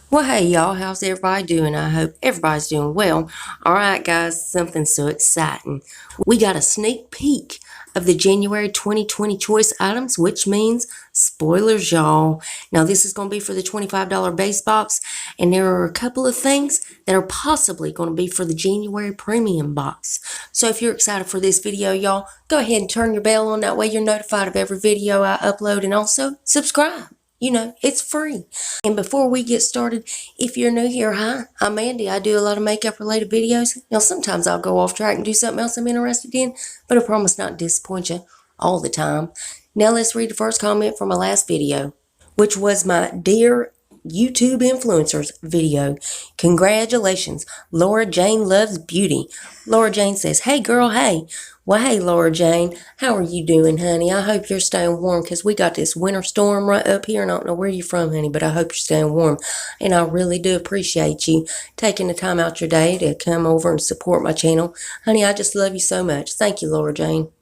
Well, hey y'all, how's everybody doing? I hope everybody's doing well. Alright guys, something so exciting. We got a sneak peek of the January 2020 choice items, which means spoilers, y'all. Now this is going to be for the $25 base box, and there are a couple of things that are possibly going to be for the January premium box. So if you're excited for this video, y'all, go ahead and turn your bell on. That way you're notified of every video I upload, and also subscribe. You know, it's free. And before we get started, if you're new here, hi, I'm Andy. I do a lot of makeup related videos. Now, sometimes I'll go off track and do something else I'm interested in, but I promise not to disappoint you all the time. Now, let's read the first comment from my last video, which was my Dear YouTube Influencers video. Congratulations, Laura Jane Loves Beauty. Laura Jane says, hey girl, hey. Well, hey, Laura Jane, how are you doing, honey? I hope you're staying warm because we got this winter storm right up here, and I don't know where you're from, honey, but I hope you're staying warm. And I really do appreciate you taking the time out your day to come over and support my channel. Honey, I just love you so much. Thank you, Laura Jane.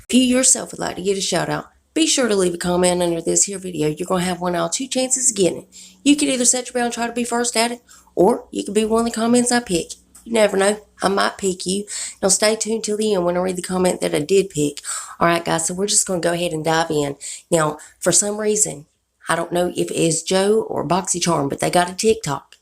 If you yourself would like to get a shout out, be sure to leave a comment under this here video. You're going to have one out of 2 chances of getting it. You could either set your bell and try to be first at it, or you could be one of the comments I pick. You never know. I might pick you. Now stay tuned till the end when I read the comment that I did pick. Alright guys, so we're just going to go ahead and dive in. Now, for some reason, I don't know if it is Joe or BoxyCharm, but they got a TikTok.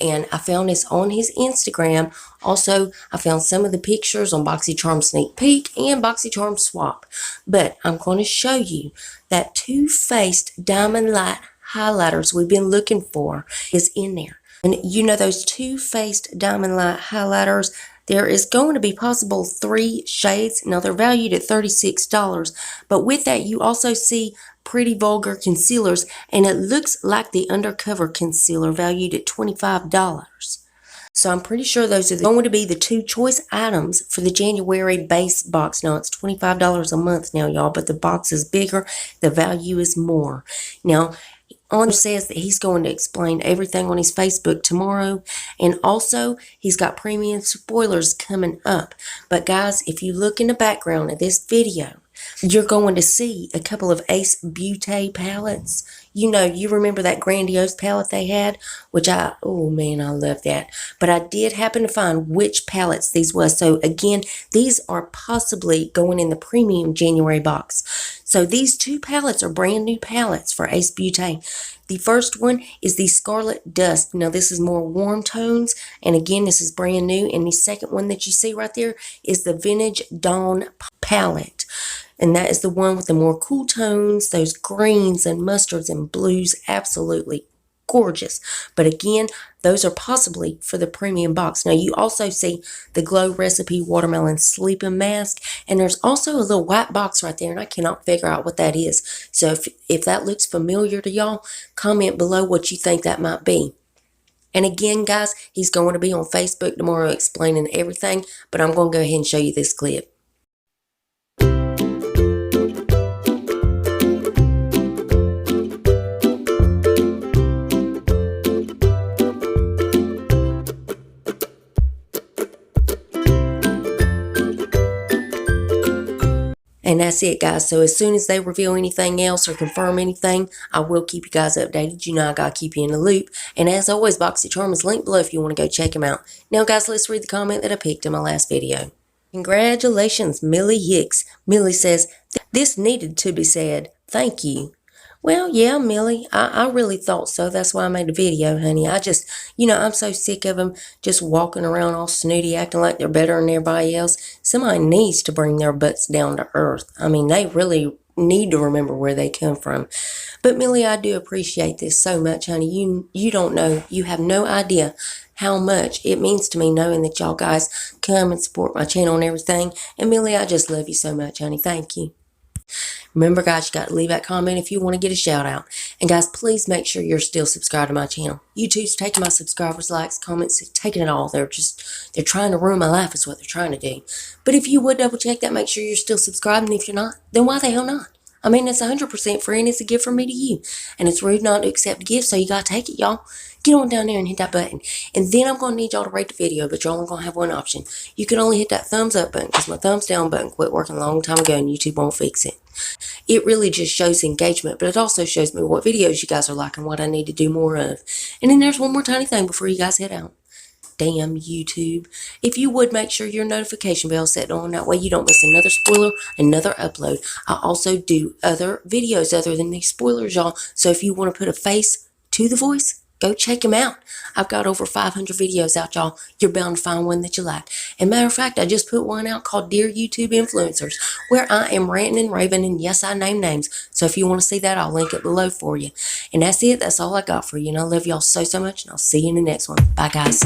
And I found this on his Instagram. Also, I found some of the pictures on BoxyCharm Sneak Peek and BoxyCharm Swap. But I'm going to show you that Too-Faced Diamond Light highlighters we've been looking for is in there. And you know those Too-Faced Diamond Light highlighters, there is going to be possible 3 shades. Now they're valued at $36, but with that you also see Pretty Vulgar concealers, and it looks like the Undercover concealer valued at $25. So I'm pretty sure those are going to be the 2 choice items for the January base box. Now it's $25 a month now, y'all, but the box is bigger, the value is more. Now, on says that he's going to explain everything on his Facebook tomorrow, and also he's got premium spoilers coming up. But guys, if you look in the background of this video, you're going to see a couple of Ace Beauty palettes. You know, you remember that grandiose palette they had, which oh man, I love that. But I did happen to find which palettes these was. So again, these are possibly going in the premium January box. So these 2 palettes are brand new palettes for Ace Beauty. The first one is the Scarlet Dust. Now this is more warm tones, and again this is brand new. And the second one that you see right there is the Vintage Dawn palette. And that is the one with the more cool tones, those greens and mustards and blues. Absolutely gorgeous. But again, those are possibly for the premium box. Now you also see the Glow Recipe Watermelon Sleeping Mask, and there's also a little white box right there, and I cannot figure out what that is. So if that looks familiar to y'all, comment below what you think that might be. And again, guys, he's going to be on Facebook tomorrow explaining everything, but I'm going to go ahead and show you this clip. And that's it, guys. So as soon as they reveal anything else or confirm anything, I will keep you guys updated. You know I got to keep you in the loop. And as always, BoxyCharm is linked below if you want to go check them out. Now, guys, let's read the comment that I picked in my last video. Congratulations, Millie Hicks. Millie says, this needed to be said. Thank you. Well, yeah, Millie, I really thought so. That's why I made a video, honey. I just, you know, I'm so sick of them just walking around all snooty, acting like they're better than everybody else. Somebody needs to bring their butts down to earth. I mean, they really need to remember where they come from. But, Millie, I do appreciate this so much, honey. You don't know. You have no idea how much it means to me knowing that y'all guys come and support my channel and everything. And, Millie, I just love you so much, honey. Thank you. Remember, guys, you got to leave that comment if you want to get a shout out. And guys, please make sure you're still subscribed to my channel. YouTube's taking my subscribers, likes, comments, taking it all. They're trying to ruin my life is what they're trying to do. But if you would double check that, make sure you're still subscribed. And if you're not, then why the hell not? I mean, it's 100% free and it's a gift from me to you. And it's rude not to accept a gift, so you gotta take it, y'all. Get on down there and hit that button. And then I'm gonna need y'all to rate the video, but y'all only gonna have one option. You can only hit that thumbs up button because my thumbs down button quit working a long time ago and YouTube won't fix it. It really just shows engagement, but it also shows me what videos you guys are liking, what I need to do more of. And then there's one more tiny thing before you guys head out. Damn YouTube. If you would make sure your notification bell set on, that way you don't miss another spoiler, another upload. I also do other videos other than these spoilers, y'all. So if you want to put a face to the voice, go check them out. I've got over 500 videos out, y'all. You're bound to find one that you like. And matter of fact, I just put one out called Dear YouTube Influencers, where I am ranting and raving, and yes, I name names. So if you want to see that, I'll link it below for you. And that's it. That's all I got for you. And I love y'all so, so much, and I'll see you in the next one. Bye, guys.